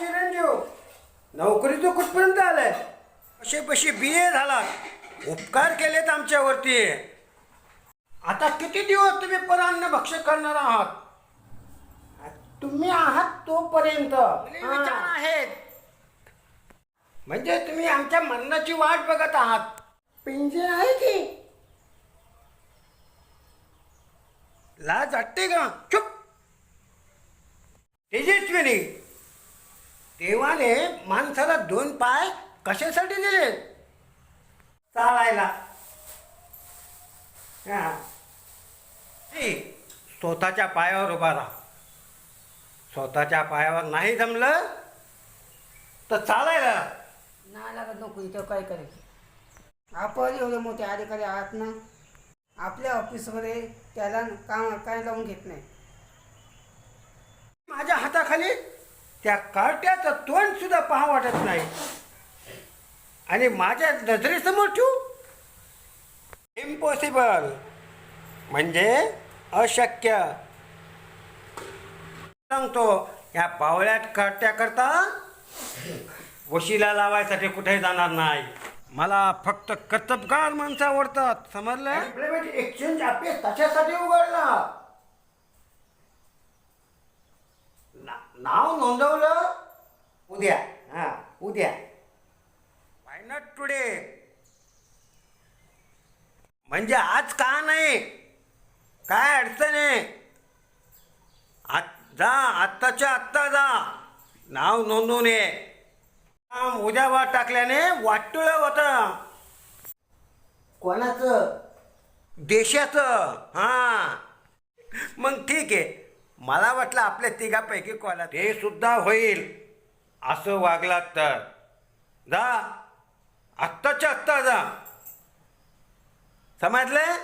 चिरंजीव, नोकरीचं कुठपर्यंत आलंय? असे पशी BA झाला, उपकार केलेत आमच्यावरती. आता किती दिवस तुम्ही परान्न भक्ष्य करणार आहात? तुम्ही आहात तोपर्यंत विचार आहेत, म्हणजे तुम्ही आमच्या मरणाची वाट बघत आहात. पिंजे आहे की लाज वाटते का? चुप. तेजस्विनी, देवाने माणसाला 2 पाय कशासाठी दिले? चालायला. स्वतःच्या पायावर उभा राहा. स्वतःच्या पायावर नाही जमलं तर चालायला. नाही लागत नको इथं काय करायचं. आपण एवढे मोठे अधिकारी आहात ना, आपल्या ऑफिसमध्ये त्याला काम काय लावून घेत नाही. माझ्या हाताखाली त्या कार्ट्याचं तोंड सुद्धा पाहा वाटत नाही आणि माझ्या नजरेसमोर ठेवू? इम्पॉसिबल, म्हणजे अशक्य. सांगतो, या बावळ्यात कार्ट्या करता वशिला लावायसाठी कुठे जाणार नाही. मला फक्त कर्तबगार माणसं आवडतात, समजलं? एम्प्लॉयमेंट एक्सचेंज ऑफिस त्याच्यासाठी उघडला. नाव नोंदवलं उद्या. उद्या. Why not today? म्हणजे आज का नाही? काय अडचण आहे? जा, आत्ताच्या आत्ता जा, नाव नोंदवून ये. उद्या वाट टाकल्याने वाटुळ होतं. कोणाचं? देशाचं. मग ठीक आहे. मला वाटलं आपल्या तिघापैकी कोणा ते सुद्धा होईल असं वागलात तर जा, आत्ताच्या आत्ता जा, समजलं?